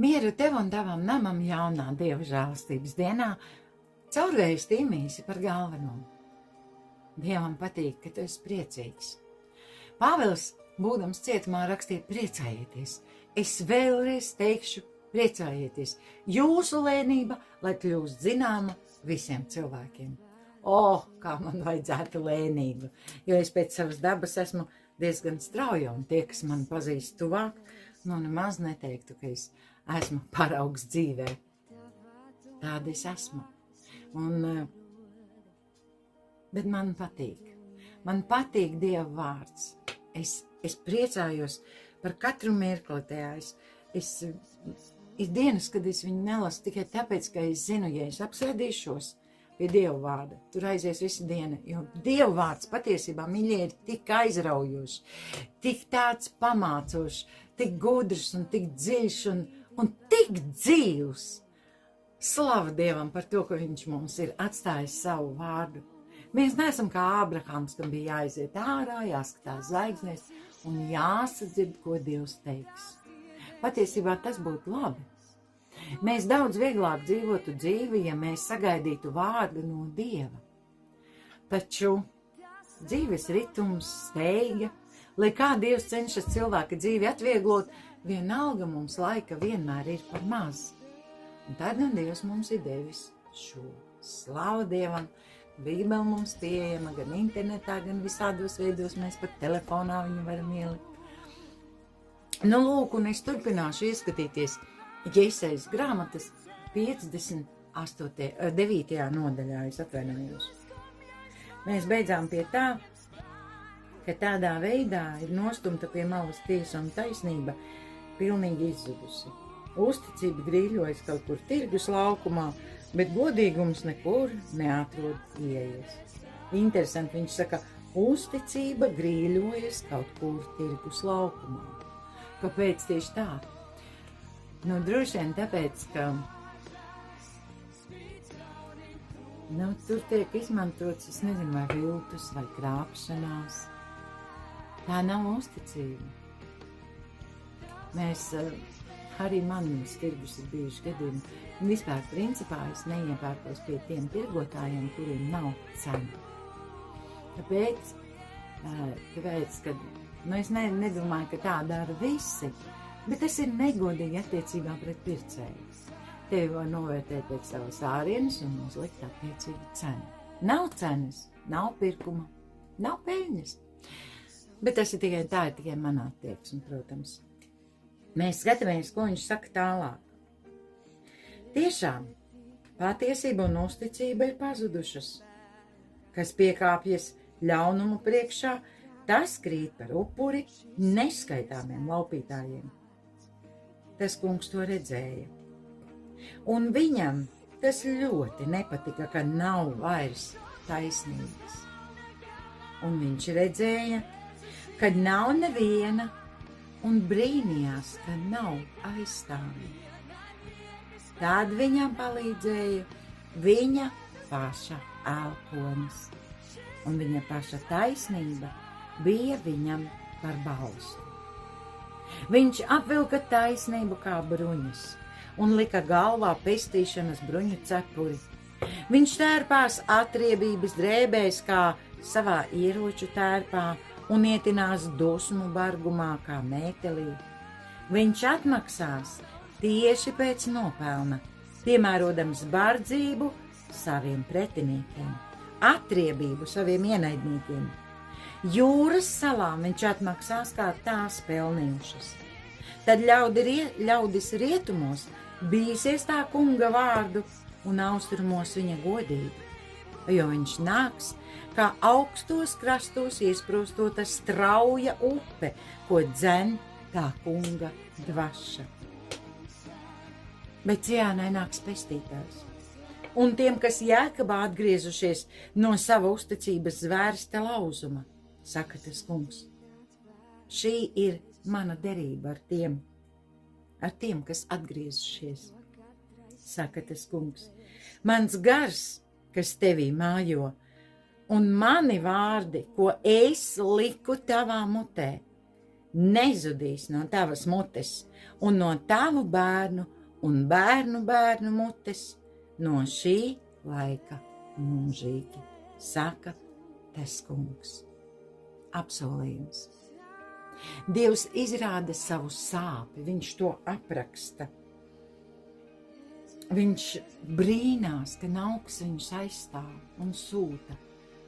Mieru tev un tavam namam jaunā Dieva žēlastības dienā, caurvējus tīmīsi par galveno. Dievam patīk, ka tu esi priecīgs. Pāvils, būdams cietumā, rakstīja: priecājieties. Es vēlreiz teikšu, priecājieties. Jūsu lēnība, lai kļūst zināma visiem cilvēkiem. Kā man vajadzētu lēnību, jo es pēc savas dabas esmu diezgan strauja, un tie, kas man pazīst tuvāk, nemaz neteiktu, ka es esmu paraugs dzīvē. Tāda es esmu. Bet man patīk. Man patīk Dieva vārds. Es priecājos par katru mirkli tajā. Ir dienas, kad es viņu nelasu tikai tāpēc, ka es zinu, ja es apsēdīšos pie Dieva vārda, tur aizies visa diena, jo Dieva vārds patiesībā, mīļie, ir tik aizraujošs, tik tāds pamācošs, tik gudrs un tik dziļš un tik dzīvs. Slava Dievam par to, ka viņš mums ir atstājis savu vārdu. Mēs neesam kā Ābrahams, kam bija jāiziet ārā, jāskatās zvaigznēs un jāsadzird, ko Dievs teiks. Patiesībā tas būtu labi. Mēs daudz vieglāk dzīvotu dzīvi, ja mēs sagaidītu vārdu no Dieva. Taču dzīves ritums, steiga, lai kā Dievs cenšas cilvēka dzīvi atvieglot, vienalga mums laika vienmēr ir par maz. Un tad Dievs mums ir devis šo. Slava Dievam! Bībele mums pieejama gan internetā, gan visādos veidos, mēs pat telefonā viņu varam ielikt. Lūk, un es turpināšu ieskatīties Jesajas grāmatas 59. nodaļā, es atvainojos. Mēs beidzām pie tā, ka tādā veidā ir nostumta pie malas tiesa un taisnība pilnīgi izzudusi. Uzticība grīļojas kaut kur tirgus laukumā, bet godīgums nekur neatrod ieejas. Interesanti, viņš saka, uzticība grīļojas kaut kur tirgus laukumā. Kāpēc tieši tā? Droši vien tāpēc, ka tur tiek izmantots, es nezinu, vai viltus, vai krāpšanās. Tā nav uzticība. Arī manis tirgus ir bijuši gadījumi. Vispār, principā, es neiepērkos pie tiem tirgotājiem, kuriem nav cena. Tāpēc, ka es nedomāju, ka tā dara visi, bet tas ir negodīgi attiecībā pret pircēju. Tevi var novērtēt pēc savas ārienes un uzlikt attiecīgi cenu. Nav cenas, nav pirkuma, nav peļņas. Bet tas ir tikai manā attieksme, protams. Mēs skatāmies, ko viņš saka tālāk. Tiešām, patiesība un uzticība ir pazudušas. Kas piekāpjas ļaunumu priekšā, tas krīt par upuri neskaitāmiem laupītājiem. Tas kungs to redzēja. Un viņam tas ļoti nepatika, ka nav vairs taisnības. Un viņš redzēja, ka nav neviena, un brīnījās, ka nav aizstāvība. Tad viņam palīdzēja viņa paša elponis, un viņa paša taisnība bija viņam par balstu. Viņš apvilka taisnību kā bruņas un lika galvā pestīšanas bruņu cepuri. Viņš tērpās atriebības drēbēs kā savā ieroču tērpā un ietinās dusmu bargumā kā mētelī. Viņš atmaksās tieši pēc nopelna, piemērodams bardzību saviem pretiniekiem, atriebību saviem ienaidniekiem. Jūras salām viņš atmaksās, kā tās pelnījušas. Tad ļaudis rietumos bīsies tā kunga vārdu un austrumos viņa godību, jo viņš nāks kā augstos krastos iesprostota strauja upe, ko dzen tā kunga dvaša. Bet Ciānai nāks pestītājs, un tiem, kas Jēkabā atgriezušies no sava uzticības zvērsta lauzuma, saka tas kungs. Šī ir mana derība ar tiem, kas atgriezušies, saka tas kungs. Mans gars, kas tevī mājo, un mani vārdi, ko es liku tavā mutē, nezudīs no tavas mutes un no tavu bērnu un bērnu bērnu mutes no šī laika mūžīgi, saka tas kungs. Apsolījums. Dievs izrāda savu sāpi, viņš to apraksta. Viņš brīnās, ka augs viņus aizstāv un sūta.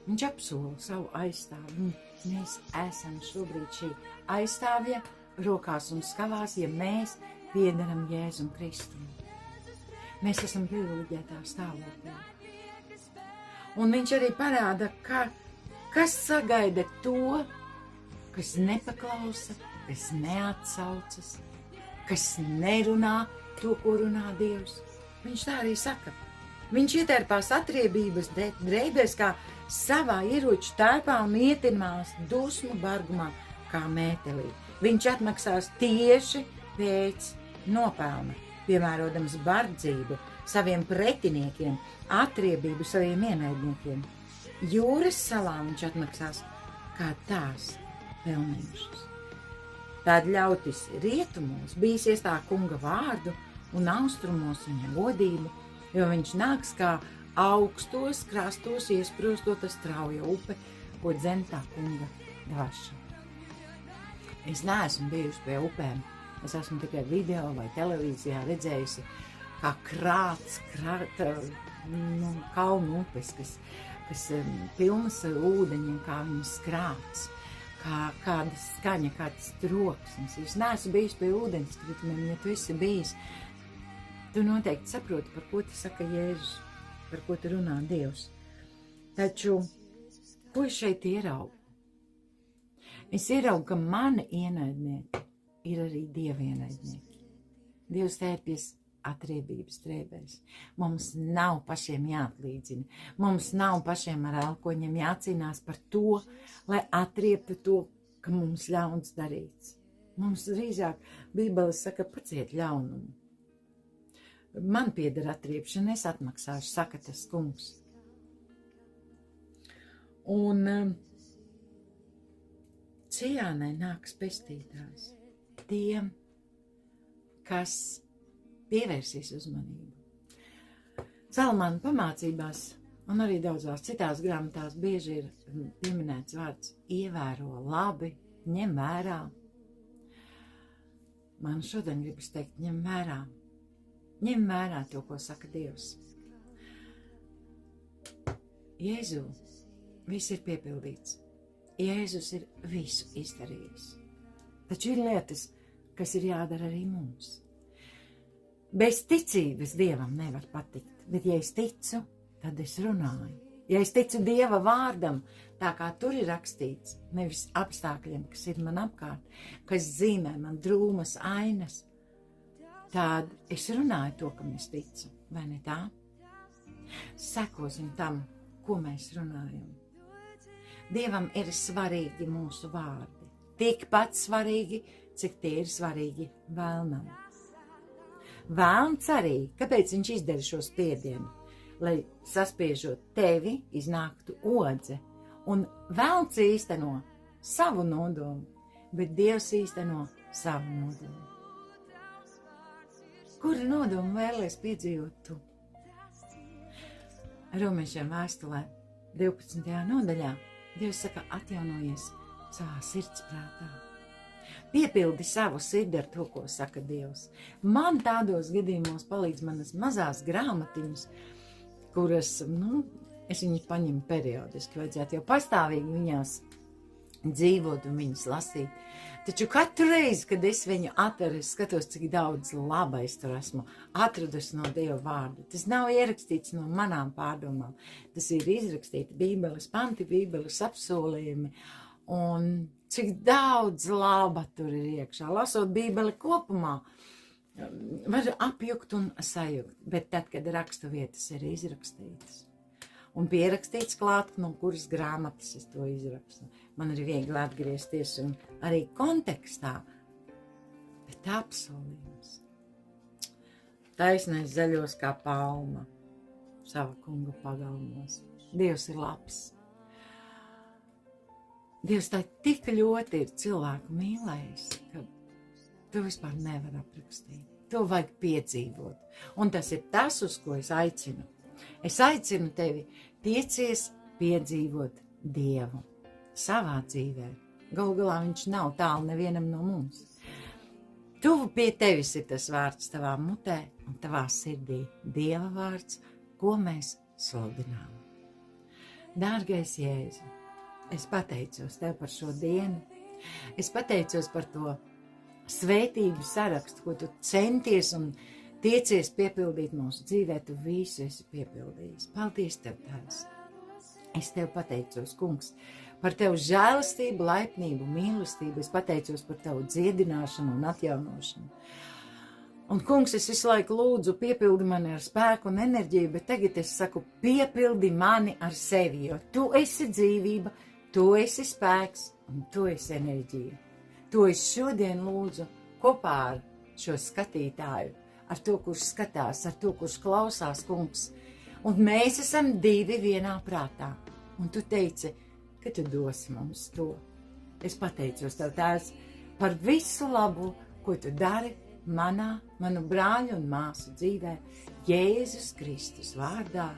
Viņš apsola savu aizstāvu. Mēs esam šobrīd šī aizstāvja rokās un skalās, ja mēs piederam Jēzum Kristum. Mēs esam privileģētā stāvoklī. Un viņš arī parāda, kas sagaida to, kas nepaklausa, kas neatsaucas, kas nerunā to, ko runā Dievs. Viņš tā arī saka. Viņš ietērpās atriebības drēbēs kā savā ieroču tērpā un ietinās dusmu bargumā kā mētelī. Viņš atmaksās tieši pēc nopelna, piemērodams bardzību saviem pretiniekiem, atriebību saviem ienaidniekiem. Jūras salā viņš atmaksās kā tās pelnījušas. Tad ļautis rietumos bīsies tā kunga vārdu un austrumos viņa godību, jo viņš nāks kā augstos krastos iesprostota strauja upe, ko dzen tā kunga dvaša. Es neesmu bijusi pie upēm, es esmu tikai video vai televīzijā redzējusi, kā krāts, kalnu upes, kas pilnas ūdeņiem, kā viņas krāts, kāda skaņa, kāds troksnis. Es neesmu bijusi pie ūdenskritumiem, ja tu esi bijis, tu noteikti saproti, par ko te saka Jēzus, par ko te runā Dievs. Taču, ko es šeit ieraugu? Es ieraugu, ka mani ienaidnieki ir arī Dieva ienaidnieki. Dievs tērpjas atriebības drēbēs. Mums nav pašiem jāatlīdzina. Mums nav pašiem ar elkoņiem jācīnās par to, lai atrieptu to, ka mums ļauns darīts. Mums drīzāk Bībele saka, paciet ļaunumu. Man pieder atriepšana, es atmaksāšu, saka tas kungs. Un Cijānai nāks pestītājs tiem, kas pievērsīs uzmanību. Salamāna pamācībās un arī daudzās citās grāmatās bieži ir pieminēts vārds ievēro labi, ņem vērā. Man šodien gribas teikt, ņem vērā. Ņem vērā to, ko saka Dievs. Jēzu, viss ir piepildīts. Jēzus ir visu izdarījis. Taču ir lietas, kas ir jādara arī mums. Bez ticības Dievam nevar patikt, bet ja es ticu, tad es runāju. Ja es ticu Dieva vārdam, tā kā tur ir rakstīts, nevis apstākļiem, kas ir man apkārt, kas zīmē man drūmas ainas, tad es runāju to, kam es ticu, vai ne tā? Sekosim tam, ko mēs runājam. Dievam ir svarīgi mūsu vārdi. Tikpat svarīgi, cik tie ir svarīgi vēlnam. Vēlns arī, kāpēc viņš izdara šo spiedienu? Lai saspiežot tevi, iznāktu odze. Un vēlns īsteno savu nodomu, bet Dievs īsteno savu nodomu. Kuru nodomu vēlies piedzīvot tu? Romiešiem vēstulē 12. nodaļā Dievs saka, atjaunojies savā sirdsprātā. Piepildi savu sirdi ar to, ko saka Dievs. Man tādos gadījumos palīdz manas mazās grāmatiņas, kuras, es viņas paņemu periodiski, vajadzētu jau pastāvīgi viņās dzīvot un viņas lasīt. Taču katru reizi, kad es viņu atveru, es skatos, cik daudz laba es tur esmu atradusi no Dieva vārda. Tas nav ierakstīts no manām pārdomām. Tas ir izrakstīti Bībeles panti, Bībeles apsolījumi. Un cik daudz laba tur ir iekšā. Lasot Bībeli kopumā, var apjukt un sajukt. Bet tad, kad rakstu vietas ir izrakstītas un pierakstīts klāt, no kuras grāmatas es to izrakstu. Man ir viegli atgriezties un arī kontekstā, bet apsolījums. Taisnais zaļos kā palma sava kunga pagalmos. Dievs ir labs. Dievs tā tik ļoti ir cilvēku mīlējis, ka to vispār nevar aprakstīt. To vajag piedzīvot. Un tas ir tas, uz ko es aicinu. Es aicinu tevi tiecies piedzīvot Dievu savā dzīvē. Galu galā viņš nav tālu nevienam no mums. Tuvu pie tevis ir tas vārds tavā mutē un tavā sirdī. Dieva vārds, ko mēs sludinām. Dārgais Jēzu, es pateicos tev par šo dienu. Es pateicos par to svētību sarakstu, ko tu centies un tiecies piepildīt mūsu dzīvē. Tu visu esi piepildījis. Paldies tev, Tēvs. Es tev pateicos, Kungs, par tev žēlastību, laipnību, mīlestību. Es pateicos par tavu dziedināšanu un atjaunošanu. Un, Kungs, es visu laiku lūdzu, piepildi mani ar spēku un enerģiju, bet tagad es saku, piepildi mani ar sevi, jo tu esi dzīvība, tu esi spēks un tu esi enerģija. To es šodien lūdzu kopā ar šo skatītāju, ar to, kurš skatās, ar to, kurš klausās, Kungs. Un mēs esam divi vienā prātā. Un tu teici, ka tu dosi mums to. Es pateicos tev, Tēvs, par visu labu, ko tu dari manu brāļu un māsu dzīvē. Jēzus Kristus vārdā.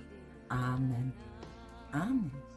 Āmen. Āmen.